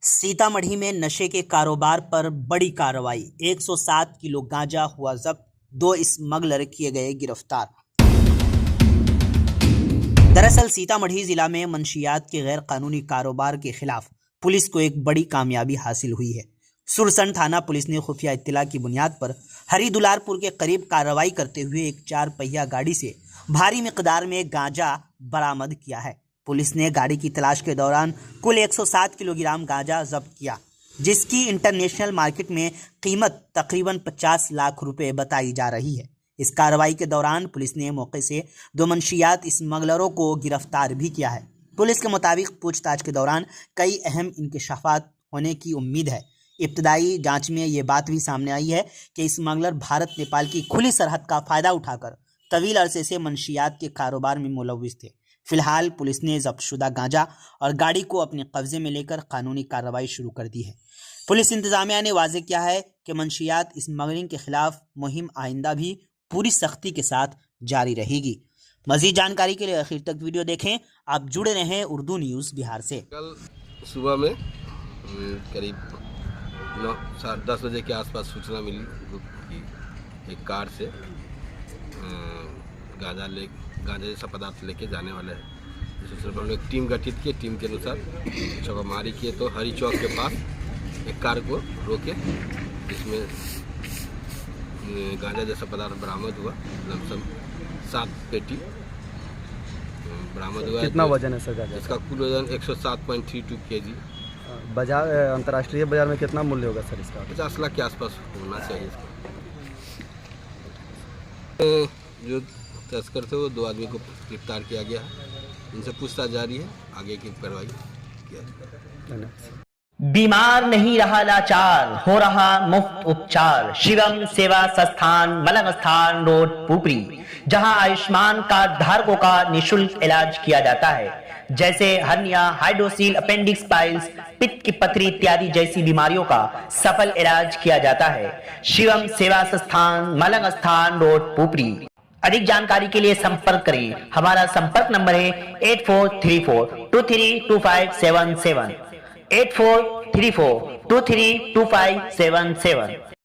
सीतामढ़ी में नशे के कारोबार पर बड़ी कार्रवाई। 107 किलो गांजा हुआ जब्त, 2 स्मगलर किए गए गिरफ्तार। दरअसल सीतामढ़ी जिला में मंशियात के गैर कानूनी कारोबार के खिलाफ पुलिस को एक बड़ी कामयाबी हासिल हुई है। सुरसंड थाना पुलिस ने खुफिया इत्तला की बुनियाद पर हरिदुलारपुर के करीब कार्रवाई करते हुए एक 4 पहिया गाड़ी से भारी मिकदार में गांजा बरामद किया है। पुलिस ने गाड़ी की तलाश के दौरान कुल 107 किलोग्राम गांजा जब्त किया, जिसकी इंटरनेशनल मार्केट में कीमत तकरीबन 50 लाख रुपए बताई जा रही है। इस कार्रवाई के दौरान पुलिस ने मौके से 2 मंशियात स्मगलरों को गिरफ्तार भी किया है। पुलिस के मुताबिक पूछताछ के दौरान कई अहम इंकशाफात होने की उम्मीद है। इब्तदाई जांच में ये बात भी सामने आई है कि स्मगलर भारत नेपाल की खुली सरहद का फायदा उठाकर तवील अरसे से मंशियात के कारोबार में मुलव्विस थे। फिलहाल पुलिस ने जब्तशुदा गांजा और गाड़ी को अपने कब्जे में लेकर कानूनी कार्रवाई शुरू कर दी है। पुलिस इंतजामिया ने वाजे किया है कि मंशियात स्मगलिंग के खिलाफ मुहिम आइंदा भी पूरी सख्ती के साथ जारी रहेगी। मजीद जानकारी के लिए आखिर तक वीडियो देखें। आप जुड़े रहें उर्दू न्यूज़ बिहार से। कल सुबह में करीब 9-10 बजे के आसपास सूचना मिली कि एक कार से गांजा जैसा पदार्थ लेके जाने वाला है। दूसरे पर एक टीम गठित की, टीम के अनुसार छापामारी किए तो हरी चौक के पास एक कार को रोके, जिसमें गांजा जैसा पदार्थ बरामद हुआ। लमसम 7 पेटी बरामद हुआ। कितना वजन है सर गांजा? इसका कुल वजन 107.32 kg। बाजार अंतर्राष्ट्रीय बाजार में कितना मूल्य होगा सर इसका? 50 लाख के आसपास होना चाहिए इसका। जो तस्कर थे वो 2 आदमी को गिरफ्तार किया गया है। इनसे पूछताछ जारी है, आगे की कार्रवाई किया। बीमार नहीं रहा लाचार, हो रहा मुफ्त उपचार। शिवम सेवा संस्थान, मलंग स्थान रोड, पुपरी, जहां आयुष्मान कार्ड धारकों का निशुल्क इलाज किया जाता है, जैसे हर्निया, हाइड्रोसील, अपेंडिक्स, पाइल्स, पित्त की पथरी इत्यादि जैसी बीमारियों का सफल इलाज किया जाता है। शिवम सेवा संस्थान, मलंग स्थान रोड, पुपरी। अधिक जानकारी के लिए संपर्क करें। हमारा संपर्क नंबर है 8434232577, 8434232577।